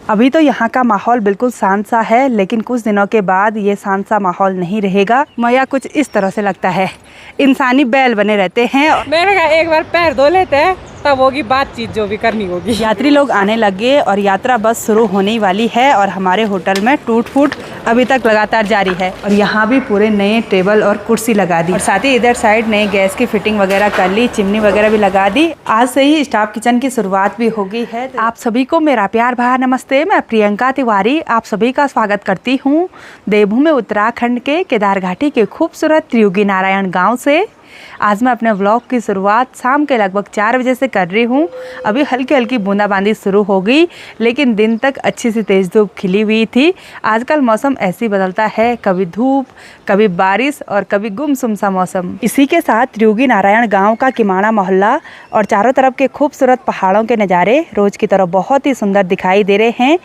अभी तो यहाँ का माहौल बिल्कुल शांत सा है, लेकिन कुछ दिनों के बाद ये शांत सा माहौल नहीं रहेगा। मैया कुछ इस तरह से लगता है, इंसानी बैल बने रहते हैं। मैंने कहा एक बार पैर धो लेते हैं तब होगी बातचीत जो भी करनी होगी। यात्री लोग आने लगे और यात्रा बस शुरू होने वाली है और हमारे होटल में टूट फूट अभी तक लगातार जारी है। और यहाँ भी पूरे नए टेबल और कुर्सी लगा दी और साथ ही इधर साइड नए गैस की फिटिंग वगैरह कर ली, चिमनी वगैरह भी लगा दी। आज से ही स्टाफ किचन की शुरुआत भी हो गई है। आप सभी को मेरा प्यार भरा नमस्ते। मैं प्रियंका तिवारी आप सभी का स्वागत करती हूँ देवभूमि उत्तराखंड के केदार घाटी के खूबसूरत त्रियुगी नारायण गाँव से। आज मैं अपने व्लॉग की शुरुआत शाम के लगभग 4 बजे से कर रही हूँ। अभी हल्की हल्की बूंदाबांदी शुरू हो गई, लेकिन दिन तक अच्छी सी तेज़ धूप खिली हुई थी। आजकल मौसम ऐसे ही बदलता है, कभी धूप कभी बारिश और कभी गुमसुम सा मौसम। इसी के साथ त्रियुगी नारायण गांव का किमाना मोहल्ला और चारों तरफ के खूबसूरत पहाड़ों के नज़ारे रोज़ की तरह बहुत ही सुंदर दिखाई दे रहे हैं।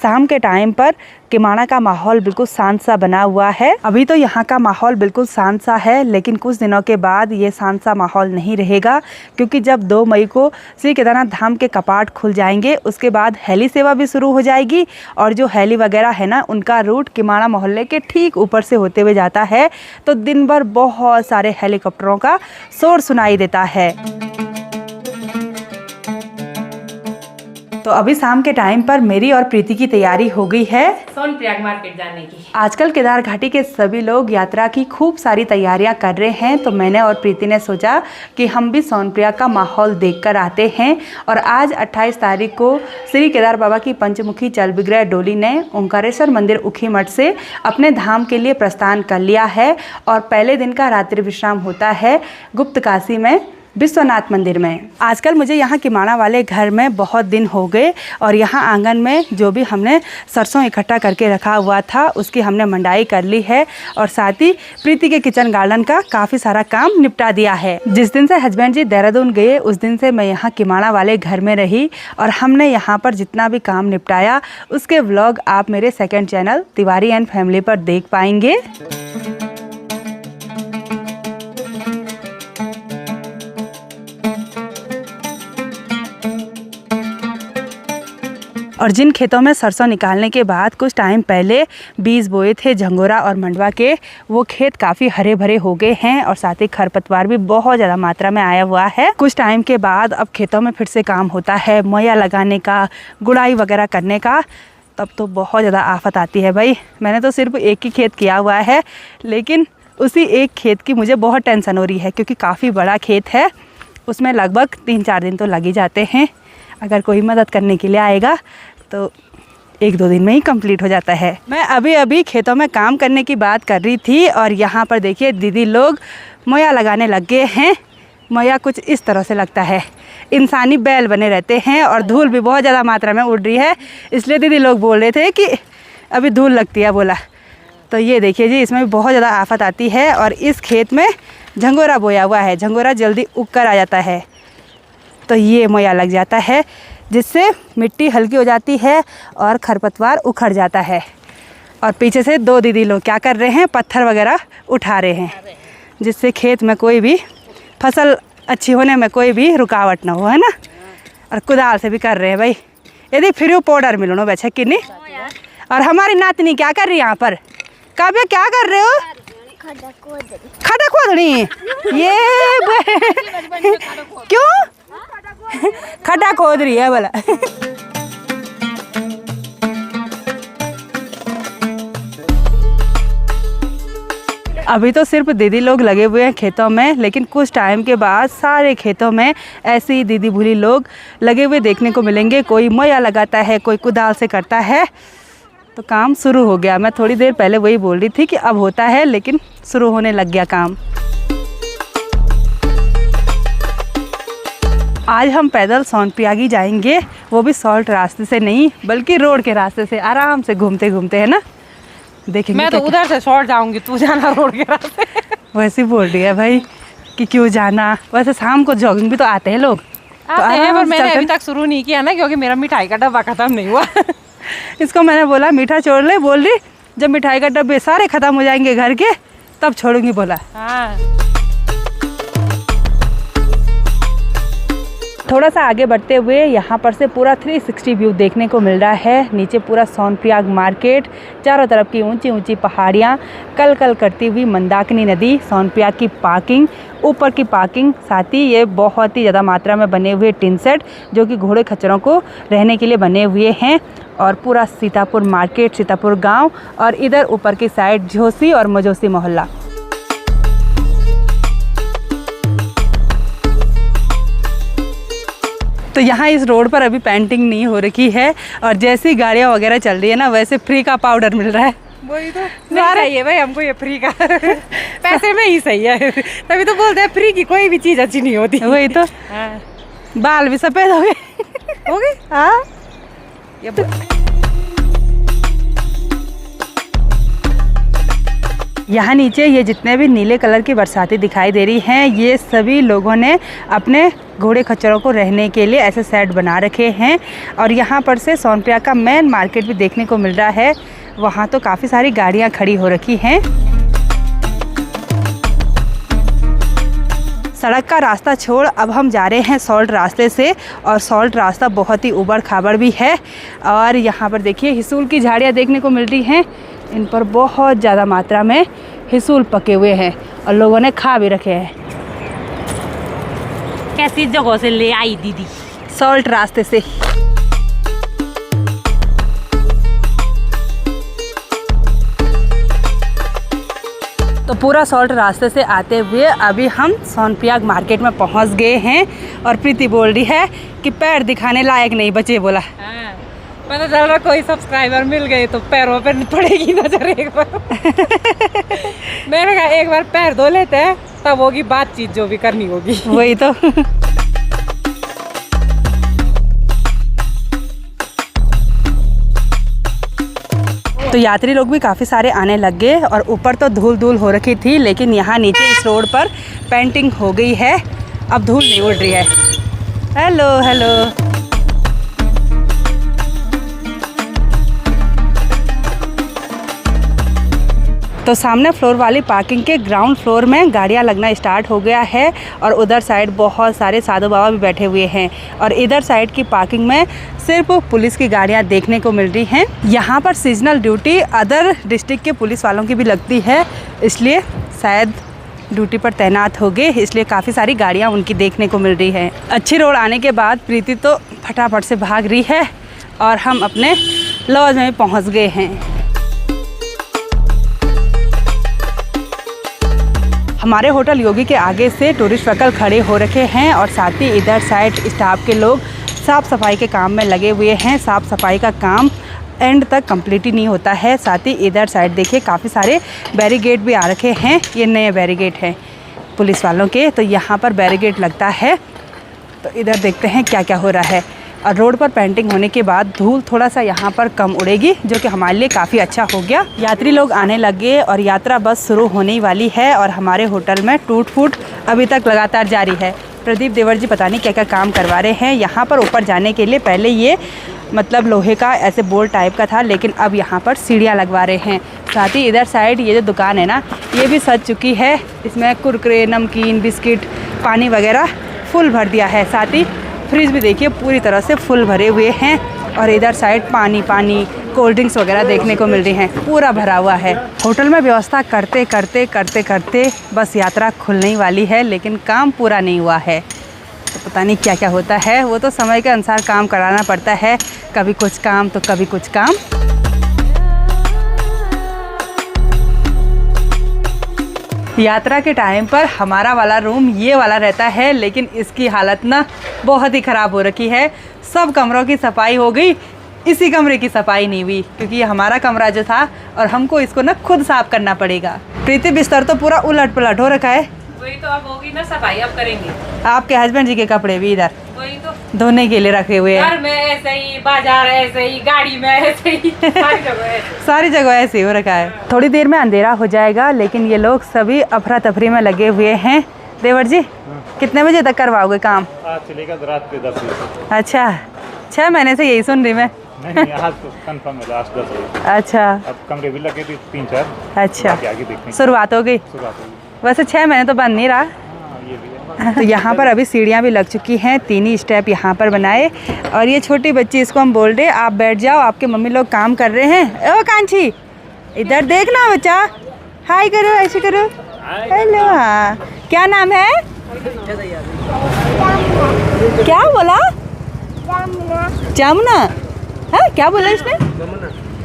शाम के टाइम पर किमाना का माहौल बिल्कुल शांत सा बना हुआ है। अभी तो यहाँ का माहौल बिल्कुल शांत सा है, लेकिन कुछ दिनों के बाद ये शांत सा माहौल नहीं रहेगा, क्योंकि जब 2 मई को श्री केदारनाथ धाम के कपाट खुल जाएंगे उसके बाद हेली सेवा भी शुरू हो जाएगी। और जो हेली वगैरह है ना, उनका रूट किमाना मोहल्ले के ठीक ऊपर से होते हुए जाता है, तो दिन भर बहुत सारे हेलीकॉप्टरों का शोर सुनाई देता है। तो अभी शाम के टाइम पर मेरी और प्रीति की तैयारी हो गई है सोनप्रयाग मार्केट जाने की। आजकल केदार घाटी के सभी लोग यात्रा की खूब सारी तैयारियां कर रहे हैं, तो मैंने और प्रीति ने सोचा कि हम भी सोनप्रयाग का माहौल देखकर आते हैं। और आज 28 तारीख को श्री केदार बाबा की पंचमुखी जल विग्रह डोली ने ओंकारेश्वर मंदिर उखी मठ से अपने धाम के लिए प्रस्थान कर लिया है। और पहले दिन का रात्रि विश्राम होता है गुप्त काशी में विश्वनाथ मंदिर में। आजकल मुझे यहाँ किमाना वाले घर में बहुत दिन हो गए और यहाँ आंगन में जो भी हमने सरसों इकट्ठा करके रखा हुआ था उसकी हमने मंडाई कर ली है। और साथ ही प्रीति के किचन गार्डन का काफ़ी सारा काम निपटा दिया है। जिस दिन से हस्बैंड जी देहरादून गए उस दिन से मैं यहाँ किमाना वाले घर में रही और हमने यहाँ पर जितना भी काम निपटाया उसके व्लॉग आप मेरे second channel Tiwari and family पर देख पाएंगे। और जिन खेतों में सरसों निकालने के बाद कुछ टाइम पहले बीज बोए थे झंगोरा और मंडवा के, वो खेत काफ़ी हरे भरे हो गए हैं और साथ ही खरपतवार भी बहुत ज़्यादा मात्रा में आया हुआ है। कुछ टाइम के बाद अब खेतों में फिर से काम होता है मैया लगाने का, गुड़ाई वगैरह करने का। तब तो बहुत ज़्यादा आफत आती है भाई। मैंने तो सिर्फ एक ही खेत किया हुआ है, लेकिन उसी एक खेत की मुझे बहुत टेंशन हो रही है, क्योंकि काफ़ी बड़ा खेत है। उसमें लगभग 3-4 दिन तो लग ही जाते हैं। अगर कोई मदद करने के लिए आएगा तो 1-2 दिन में ही कंप्लीट हो जाता है। मैं अभी खेतों में काम करने की बात कर रही थी और यहाँ पर देखिए दीदी लोग मैया लगाने लग गए हैं। मैया कुछ इस तरह से लगता है, इंसानी बैल बने रहते हैं और धूल भी बहुत ज़्यादा मात्रा में उड़ रही है, इसलिए दीदी लोग बोल रहे थे कि अभी धूल लगती है बोला। तो ये देखिए जी, इसमें भी बहुत ज़्यादा आफत आती है। और इस खेत में झंगोरा बोया हुआ है, झंगोरा जल्दी उग कर आ जाता है, तो ये मैया लग जाता है, जिससे मिट्टी हल्की हो जाती है और खरपतवार उखड़ जाता है। और पीछे से 2 दीदी लोग क्या कर रहे हैं, पत्थर वगैरह उठा रहे हैं, जिससे खेत में कोई भी फसल अच्छी होने में कोई भी रुकावट ना हो, है ना। और कुदाल से भी कर रहे हैं भाई। यदि फिर पाउडर मिलो ना बेचा किन्नी। और हमारी नातनी क्या कर रही है यहाँ पर, काव्या क्या कर रहे हो, खड्डा खोद रही ये क्यों खड्डा खोद रही है बोला। अभी तो सिर्फ दीदी लोग लगे हुए हैं खेतों में, लेकिन कुछ टाइम के बाद सारे खेतों में ऐसे ही दीदी भूली लोग लगे हुए देखने को मिलेंगे। कोई मैया लगाता है, कोई कुदाल से करता है। तो काम शुरू हो गया। मैं थोड़ी देर पहले वही बोल रही थी कि अब होता है, लेकिन शुरू होने लग गया काम। आज हम पैदल सोनप्रयागी जाएंगे, वो भी सॉल्ट रास्ते से नहीं बल्कि रोड के रास्ते से, आराम से घूमते घूमते, है ना। देखेंगे। मैं तो उधर से शॉर्ट जाऊंगी, तू जाना रोड के रास्ते। वैसे ही बोल रही है भाई कि क्यों जाना। वैसे शाम को जॉगिंग भी तो आते हैं लोग, आते हैं, पर मैंने अभी तक शुरू नहीं किया ना, क्योंकि मेरा मिठाई का डब्बा खत्म नहीं हुआ। इसको मैंने बोला मीठा छोड़ ले, बोल रही जब मिठाई का डब्बे सारे खत्म हो जाएंगे घर के तब छोड़ूंगी बोला। हाँ। थोड़ा सा आगे बढ़ते हुए यहाँ पर से पूरा 360 व्यू देखने को मिल रहा है। नीचे पूरा सोनप्रयाग मार्केट, चारों तरफ की ऊंची ऊंची पहाड़ियाँ, कल कल करती हुई मंदाकिनी नदी, सोनप्रयाग की पार्किंग, ऊपर की पार्किंग, साथ ही ये बहुत ही ज़्यादा मात्रा में बने हुए टिन सेट जो कि घोड़े खच्चरों को रहने के लिए बने हुए हैं, और पूरा सीतापुर मार्केट, सीतापुर गाँव, और इधर ऊपर की साइड झोसी और मजोसी मोहल्ला। तो यहाँ इस रोड पर अभी पेंटिंग नहीं हो रखी है, और जैसी गाड़ियाँ वगैरह चल रही है ना, वैसे फ्री का पाउडर मिल रहा है। वही तो सही है भाई, हमको ये फ्री का पैसे में ही सही है, तभी तो बोलते हैं फ्री की कोई भी चीज़ अच्छी नहीं होती। वही तो। हाँ। बाल भी सफ़ेद हो गए। हो गए। हाँ। यहाँ नीचे ये जितने भी नीले कलर की बरसाती दिखाई दे रही हैं, ये सभी लोगों ने अपने घोड़े खच्चरों को रहने के लिए ऐसे सेट बना रखे हैं। और यहाँ पर से सोनप्रयाग का मेन मार्केट भी देखने को मिल रहा है। वहाँ तो काफ़ी सारी गाड़ियाँ खड़ी हो रखी हैं। सड़क का रास्ता छोड़ अब हम जा रहे हैं सॉल्ट रास्ते से, और सॉल्ट रास्ता बहुत ही उबड़ खाबड़ भी है। और यहाँ पर देखिए हिसूल की झाड़ियाँ देखने को मिल रही हैं, इन पर बहुत ज़्यादा मात्रा में हिसूल पके हुए हैं और लोगों ने खा भी रखे हैं। कैसी जगह से ले आई दीदी? सॉल्ट रास्ते से। तो पूरा सॉल्ट रास्ते से आते हुए अभी हम सोनप्रयाग मार्केट में पहुंच गए हैं, और प्रीति बोल रही है कि पैर दिखाने लायक नहीं बचे। बोला पता चल रहा कोई सब्सक्राइबर मिल गए तो पैरों पे पड़ेगी नजर एक बार। मैंने कहा एक बार पैर धो लेते हैं, तब होगी बातचीत जो भी करनी होगी। वही तो। तो यात्री लोग भी काफ़ी सारे आने लग गए, और ऊपर तो धूल धूल हो रखी थी, लेकिन यहाँ नीचे इस रोड पर पेंटिंग हो गई है, अब धूल नहीं उड़ रही है। Hello hello. तो सामने फ्लोर वाली पार्किंग के ग्राउंड फ्लोर में गाड़ियाँ लगना स्टार्ट हो गया है, और उधर साइड बहुत सारे साधु बाबा भी बैठे हुए हैं, और इधर साइड की पार्किंग में सिर्फ पुलिस की गाड़ियाँ देखने को मिल रही हैं। यहाँ पर सीजनल ड्यूटी अदर डिस्ट्रिक्ट के पुलिस वालों की भी लगती है, इसलिए शायद ड्यूटी पर तैनात हो गए, इसलिए काफ़ी सारी गाड़ियाँ उनकी देखने को मिल रही है। अच्छी रोड आने के बाद प्रीति तो फटाफट से भाग रही है, और हम अपने लॉज में पहुँच गए हैं। हमारे होटल योगी के आगे से टूरिस्ट व्हीकल खड़े हो रखे हैं, और साथ ही इधर साइड स्टाफ के लोग साफ़ सफाई के काम में लगे हुए हैं। साफ़ सफाई का काम एंड तक कंप्लीट ही नहीं होता है। साथ ही इधर साइड देखिए काफ़ी सारे बैरिकेड भी आ रखे हैं, ये नए बैरिकेड हैं पुलिस वालों के, तो यहाँ पर बैरिकेड लगता है। तो इधर देखते हैं क्या क्या हो रहा है। और रोड पर पेंटिंग होने के बाद धूल थोड़ा सा यहाँ पर कम उड़ेगी, जो कि हमारे लिए काफ़ी अच्छा हो गया। यात्री लोग आने लगे और यात्रा बस शुरू होने ही वाली है, और हमारे होटल में टूट फूट अभी तक लगातार जारी है। प्रदीप देवर जी पता नहीं क्या क्या काम करवा रहे हैं। यहाँ पर ऊपर जाने के लिए पहले ये मतलब लोहे का ऐसे बोर्ड टाइप का था, लेकिन अब यहाँ पर सीढ़ियाँ लगवा रहे हैं। साथ ही इधर साइड ये जो दुकान है ना, ये भी सज चुकी है। इसमें कुरकुरे, नमकीन, बिस्किट, पानी वगैरह फुल भर दिया है। साथ ही फ्रिज भी देखिए पूरी तरह से फुल भरे हुए हैं, और इधर साइड पानी कोल्ड ड्रिंक्स वगैरह देखने को मिल रही हैं, पूरा भरा हुआ है। होटल में व्यवस्था करते करते बस यात्रा खुलने ही वाली है, लेकिन काम पूरा नहीं हुआ है। तो पता नहीं क्या क्या होता है, वो तो समय के अनुसार काम कराना पड़ता है, कभी कुछ काम तो कभी कुछ काम। यात्रा के टाइम पर हमारा वाला रूम ये वाला रहता है, लेकिन इसकी हालत ना बहुत ही ख़राब हो रखी है। सब कमरों की सफाई हो गई, इसी कमरे की सफाई नहीं हुई, क्योंकि ये हमारा कमरा जो था और हमको इसको ना खुद साफ करना पड़ेगा। प्रीति बिस्तर तो पूरा उलट पलट हो रखा है। वही तो अब होगी ना सफाई, अब करेंगे। आपके हस्बैंड जी के कपड़े भी इधर वही तो धोने के लिए रखे हुए हैं। घर में ऐसे ही, बाजार ऐसे ही, गाड़ी में ऐसे ही, सारी जगह ऐसे ही हो रखा है। थोड़ी देर में अंधेरा हो जाएगा, लेकिन ये लोग सभी अफरा तफरी में लगे हुए हैं। देवर जी कितने बजे तक करवाओगे काम? आज चलेगा रात के 10 बजे। अच्छा, 6 महीने से यही सुन रही मैं। नहीं, आज तो कंफर्म है लास्ट 10 बजे। अच्छा, अब कमरे भी लगे थे 3-4। अच्छा, आगे देखने शुरुआत हो गई। शुरुआत होगी। वैसे 6 महीने तो बंद नहीं रहा। हाँ, ये भी है। तो यहाँ पर अभी सीढ़ियाँ भी लग चुकी हैं, 3 ही स्टेप यहाँ पर बनाए। और ये छोटी बच्ची, इसको हम बोल रहे आप बैठ जाओ, आपके मम्मी लोग काम कर रहे हैं। ओ कांची इधर देखना बच्चा, हाय करो, ऐसे करो, हेलो। हाँ, क्या नाम है? क्या बोला? जमुना। हाँ, क्या बोला इसने?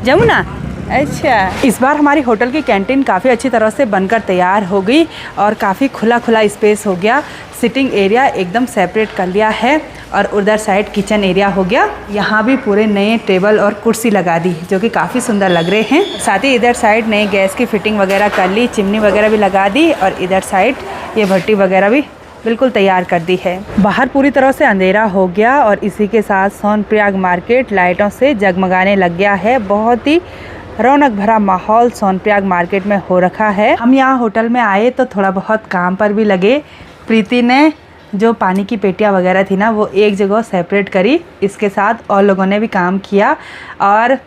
जमुना। अच्छा, इस बार हमारी होटल की कैंटीन काफ़ी अच्छी तरह से बनकर तैयार हो गई और काफ़ी खुला खुला स्पेस हो गया। सिटिंग एरिया एकदम सेपरेट कर लिया है और उधर साइड किचन एरिया हो गया। यहाँ भी पूरे नए टेबल और कुर्सी लगा दी जो कि काफ़ी सुंदर लग रहे हैं। साथ ही इधर साइड नए गैस की फिटिंग वगैरह कर ली, चिमनी वगैरह भी लगा दी और इधर साइड ये भट्टी वगैरह भी बिल्कुल तैयार कर दी है। बाहर पूरी तरह से अंधेरा हो गया और इसी के साथ सोनप्रयाग मार्केट लाइटों से जगमगाने लग गया है। बहुत ही रौनक भरा माहौल सोनप्रयाग मार्केट में हो रखा है। हम यहाँ होटल में आए तो थोड़ा बहुत काम पर भी लगे। प्रीति ने जो पानी की पेटियाँ वगैरह थी ना, वो एक जगह सेपरेट करी। इसके साथ और लोगों ने भी काम किया और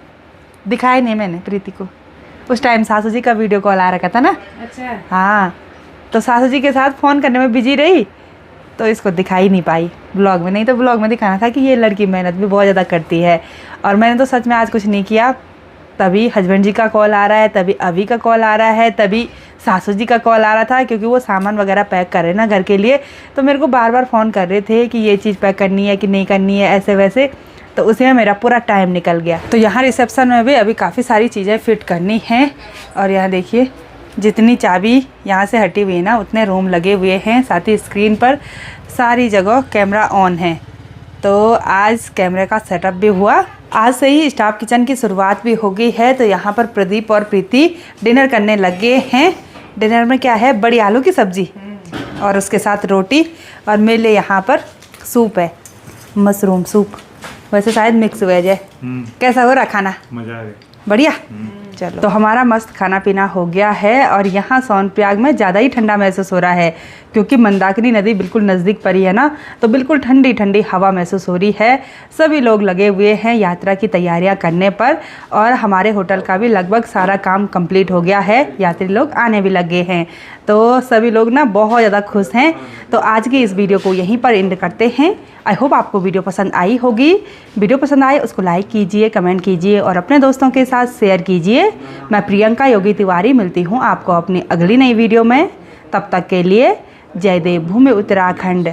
दिखाया नहीं मैंने प्रीति को। उस टाइम सासू जी का वीडियो कॉल आ रखा था ना। अच्छा। हाँ, तो सासू जी के साथ फ़ोन करने में बिजी रही तो इसको दिखाई नहीं पाई ब्लॉग में। नहीं तो ब्लॉग में दिखाना था कि ये लड़की मेहनत भी बहुत ज़्यादा करती है। और मैंने तो सच में आज कुछ नहीं किया। तभी हस्बैंड जी का कॉल आ रहा है, तभी अभी का कॉल आ रहा है, तभी सासू जी का कॉल आ रहा था, क्योंकि वो सामान वगैरह पैक कर रहे ना घर के लिए। तो मेरे को बार बार फ़ोन कर रहे थे कि ये चीज़ पैक करनी है कि नहीं करनी है, ऐसे वैसे। तो उसी में मेरा पूरा टाइम निकल गया। तो यहाँ रिसेप्शन में भी अभी काफ़ी सारी चीज़ें फ़िट करनी हैं। और यहाँ देखिए, जितनी चाबी यहाँ से हटी हुई है ना, उतने रूम लगे हुए हैं। साथ ही स्क्रीन पर सारी जगह कैमरा ऑन है। तो आज कैमरे का सेटअप भी हुआ। आज से ही स्टाफ किचन की शुरुआत भी हो गई है। तो यहाँ पर प्रदीप और प्रीति डिनर करने लगे हैं। डिनर में क्या है? बड़ी आलू की सब्जी और उसके साथ रोटी। और मेरे लिए यहाँ पर सूप है, मशरूम सूप। वैसे शायद मिक्स वेज है। कैसा हो रहा खाना? मजा आ गया, बढ़िया। चलो, तो हमारा मस्त खाना पीना हो गया है। और यहाँ सोनप्रयाग में ज़्यादा ही ठंडा महसूस हो रहा है क्योंकि मंदाकिनी नदी बिल्कुल नज़दीक पड़ी है ना, तो बिल्कुल ठंडी ठंडी हवा महसूस हो रही है। सभी लोग लगे हुए हैं यात्रा की तैयारियां करने पर और हमारे होटल का भी लगभग सारा काम कंप्लीट हो गया है। यात्री लोग आने भी लगे हैं, तो सभी लोग ना बहुत ज़्यादा खुश हैं। तो आज की इस वीडियो को यहीं पर एंड करते हैं। आई होप आपको वीडियो पसंद आई होगी। वीडियो पसंद आए उसको लाइक कीजिए, कमेंट कीजिए और अपने दोस्तों के साथ शेयर कीजिए। मैं प्रियंका योगी तिवारी मिलती हूँ आपको अपनी अगली नई वीडियो में। तब तक के लिए जय देव भूमि उत्तराखंड।